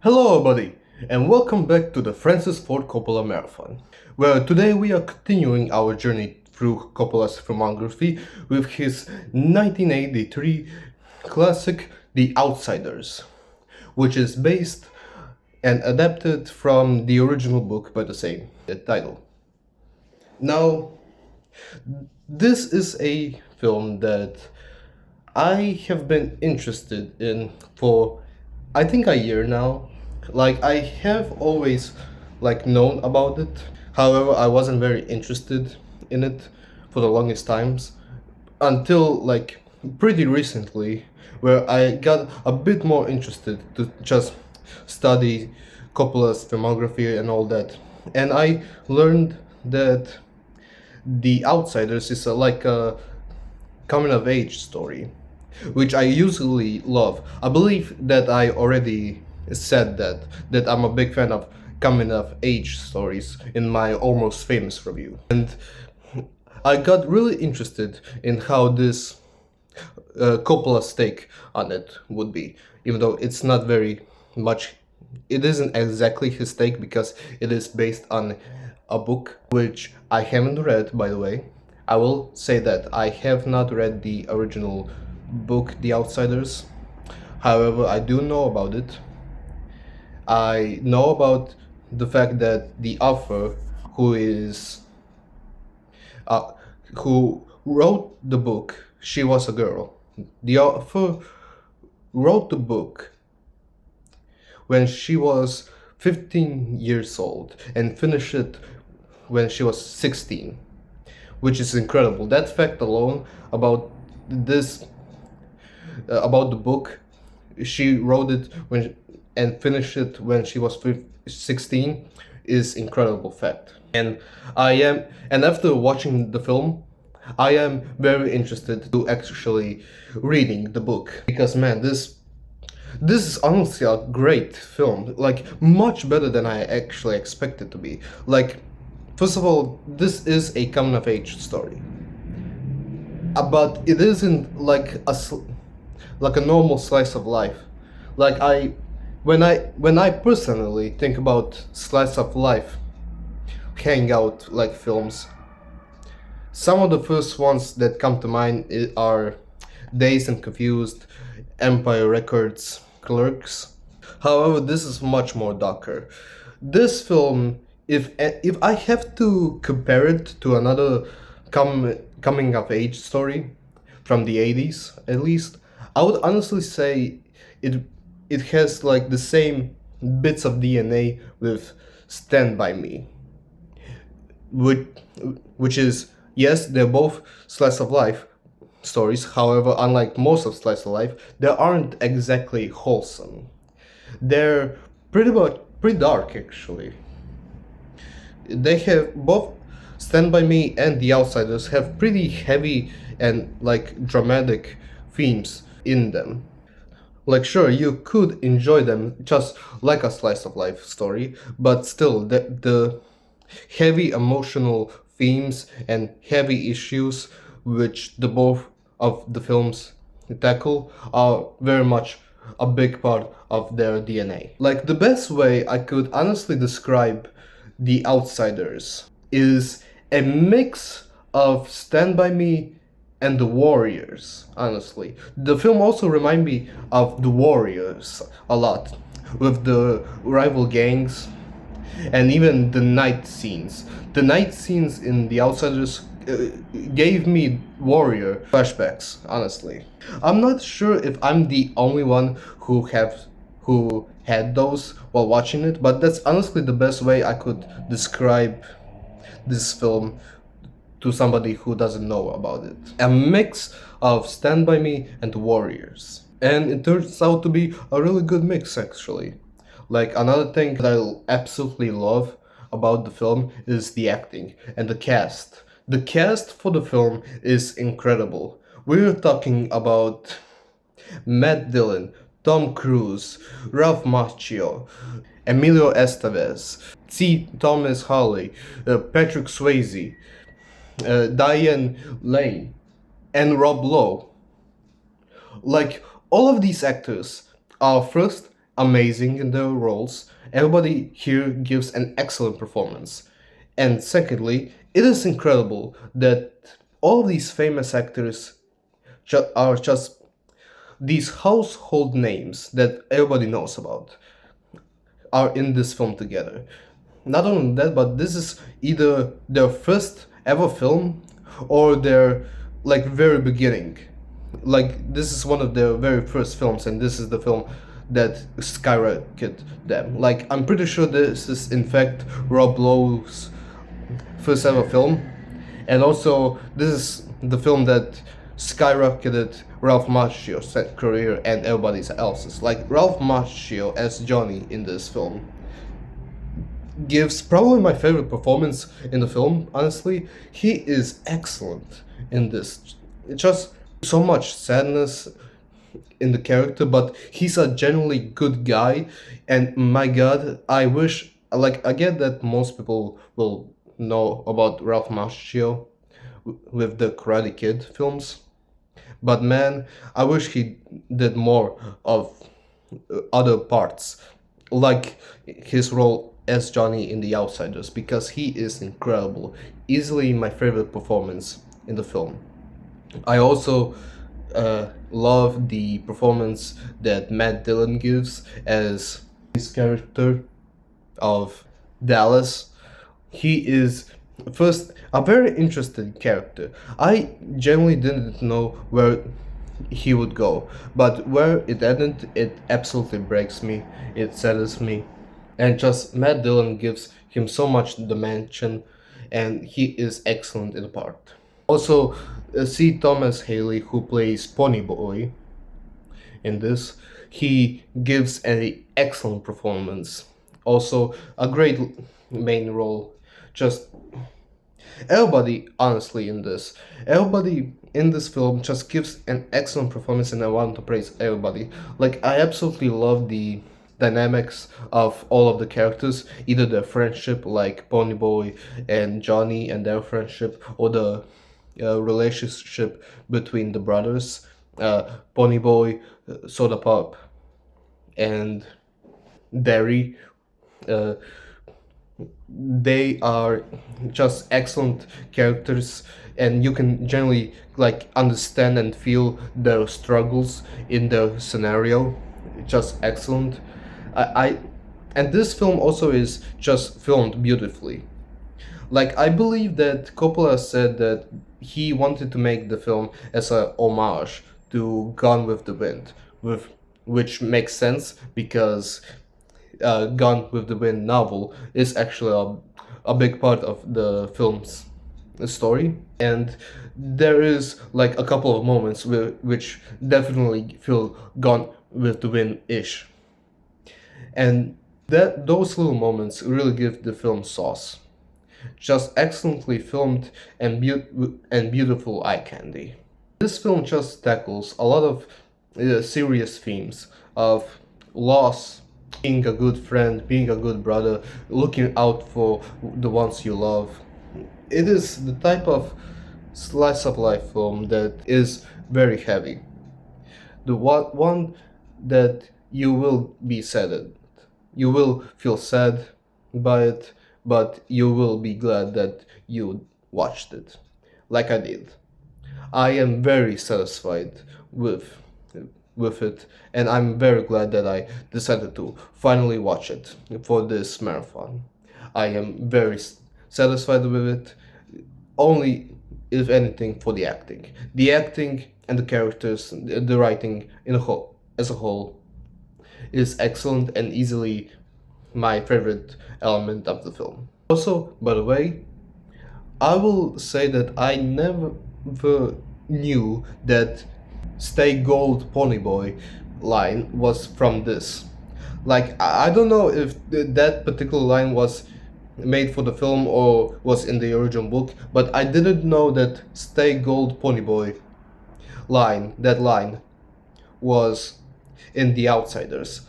Hello everybody, and welcome back to the Francis Ford Coppola Marathon, where today we are continuing our journey through Coppola's filmography with his 1983 classic The Outsiders, which is based and adapted from the original book by the same title. Now, this is a film that I have been interested in for I think a year now. Like I have always known about it. However, I wasn't very interested in it for the longest times until pretty recently where I got a bit more interested to just study Coppola's filmography and all that. And I learned that The Outsiders is like a coming of age story, which I usually love. I believe that I already said that I'm a big fan of coming of age stories in my Almost Famous review. And I got really interested in how this Coppola's take on it would be, even though it's not very much. It isn't exactly his take because it is based on a book which I haven't read, by the way. I will say that I have not read the original book, The Outsiders. However, I do know about it. I know about the fact that the author, who is uh, who wrote the book, she was a girl. The author wrote the book when she was 15 years old and finished it when she was 16, which is incredible. That fact alone about this, about the book, she wrote it and finished it when she was 16, is incredible fact. And after watching the film, I am very interested to actually reading the book because man, this is honestly a great film, like much better than I actually expected to be. Like, first of all, this is a coming of age story, but it isn't like a normal slice of life. Like when I personally think about slice of life hangout like films, some of the first ones that come to mind are Dazed and Confused, Empire Records, Clerks. However, this is much more darker. This film, if I have to compare it to another coming of age story from the 80s at least, I would honestly say it has like the same bits of DNA with Stand By Me, which which is, yes, they're both slice of life stories. However, unlike most of slice of life, they aren't exactly wholesome. They're pretty dark actually. They have both Stand By Me and The Outsiders have pretty heavy and like dramatic themes in them. Like, sure, you could enjoy them just like a slice of life story, but still, the heavy emotional themes and heavy issues which the both of the films tackle are very much a big part of their DNA. Like, the best way I could honestly describe The Outsiders is a mix of Stand By Me and The Warriors, honestly. The film also reminds me of The Warriors a lot, with the rival gangs and even the night scenes. The night scenes in The Outsiders gave me Warrior flashbacks, honestly. I'm not sure if I'm the only one who had those while watching it, but that's honestly the best way I could describe this film to somebody who doesn't know about it. A mix of Stand By Me and Warriors. And it turns out to be a really good mix actually. Like, another thing that I absolutely love about the film is the acting and the cast. The cast for the film is incredible. We're talking about Matt Dillon, Tom Cruise, Ralph Macchio, Emilio Estevez, C. Thomas Hawley, Patrick Swayze, Diane Lane, and Rob Lowe. Like, all of these actors are first amazing in their roles. Everybody here gives an excellent performance. And secondly, it is incredible that all these famous actors are just these household names that everybody knows about are in this film together. Not only that, but this is either their first ever film or their like very beginning. Like this is one of their very first films, and this is the film that skyrocketed them. Like I'm pretty sure this is in fact Rob Lowe's first ever film, and also this is the film that skyrocketed Ralph Macchio's career and everybody else's. Like Ralph Macchio as Johnny in this film gives probably my favorite performance in the film. Honestly, he is excellent in this. Just so much sadness in the character, but he's a genuinely good guy. And my God, I wish like I get that most people will know about Ralph Macchio with the Karate Kid films, but man, I wish he did more of other parts, like his role as Johnny in The Outsiders, because he is incredible. Easily my favorite performance in the film. I also love the performance that Matt Dillon gives as his character of Dallas. He is first a very interesting character. I genuinely didn't know where he would go, but where it ended, it absolutely breaks me. It saddens me, and just Matt Dillon gives him so much dimension, and he is excellent in the part. Also, see Thomas Haley, who plays Ponyboy in this. He gives an excellent performance. Also, a great main role. Just everybody, honestly, everybody in this film just gives an excellent performance, and I want to praise everybody. Like, I absolutely love the dynamics of all of the characters, either their friendship, like Ponyboy and Johnny, and their friendship, or the relationship between the brothers, Ponyboy, Soda Pop, and Derry. Uh, they are just excellent characters, and you can generally like understand and feel their struggles in the scenario. Just excellent. I and this film also is just filmed beautifully. Like I believe that Coppola said that he wanted to make the film as a homage to Gone with the Wind, with which makes sense because Gone with the Wind novel is actually a big part of the film's story, and there is like a couple of moments which definitely feel Gone with the Wind ish, and that those little moments really give the film sauce. Just excellently filmed and beautiful eye candy. This film just tackles a lot of serious themes of loss, being a good friend, being a good brother, looking out for the ones you love. It is the type of slice of life film that is very heavy. The one that you will be saddened. You will feel sad by it, but you will be glad that you watched it, like I did. I am very satisfied with it, and I'm very glad that I decided to finally watch it for this marathon. I am very satisfied with it, only if anything for the acting. The acting and the characters, the writing in a whole, as a whole, is excellent and easily my favorite element of the film. Also, by the way, I will say that I never knew that Stay Gold Ponyboy line was from this. Like, I don't know if that particular line was made for the film or was in the original book, but I didn't know that Stay Gold Ponyboy that line, was in The Outsiders.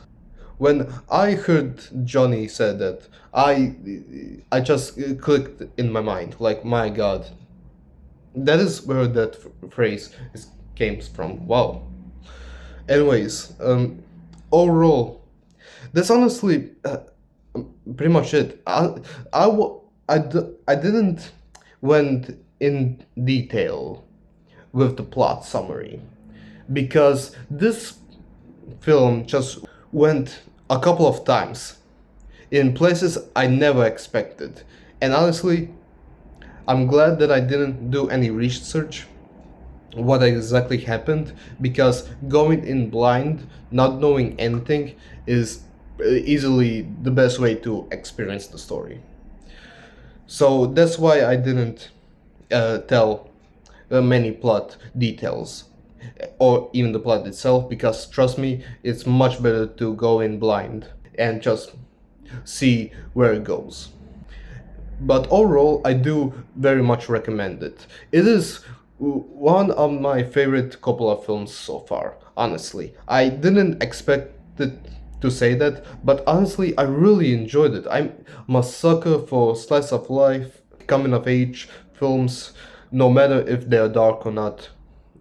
When I heard Johnny said that, I just clicked in my mind, like, my God, that is where that phrase came from. Wow. Anyways, overall, That's honestly pretty much it. I didn't went in detail with the plot summary because this film just went a couple of times in places I never expected. And honestly, I'm glad that I didn't do any research what exactly happened, because going in blind, not knowing anything, is easily the best way to experience the story. So that's why I didn't tell many plot details or even the plot itself, because trust me, it's much better to go in blind and just see where it goes. But overall, I do very much recommend it. It is one of my favorite Coppola films so far, honestly. I didn't expect it to say that, but honestly, I really enjoyed it. I'm a sucker for slice of life, coming of age films, no matter if they're dark or not.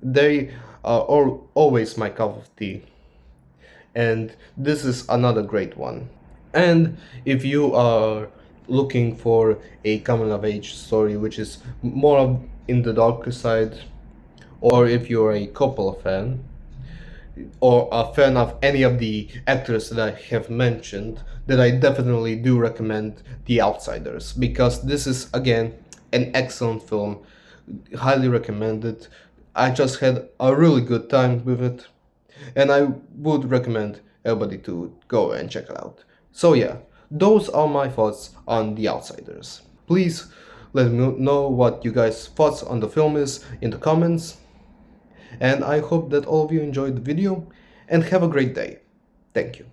They are always my cup of tea, and this is another great one. And if you are looking for a coming of age story which is more in the darker side, or if you're a Coppola fan, or a fan of any of the actors that I have mentioned, then I definitely do recommend The Outsiders, because this is again an excellent film. Highly recommended. I just had a really good time with it, and I would recommend everybody to go and check it out. So yeah, those are my thoughts on The Outsiders. Please let me know what you guys' thoughts on the film is in the comments, and I hope that all of you enjoyed the video and have a great day. Thank you.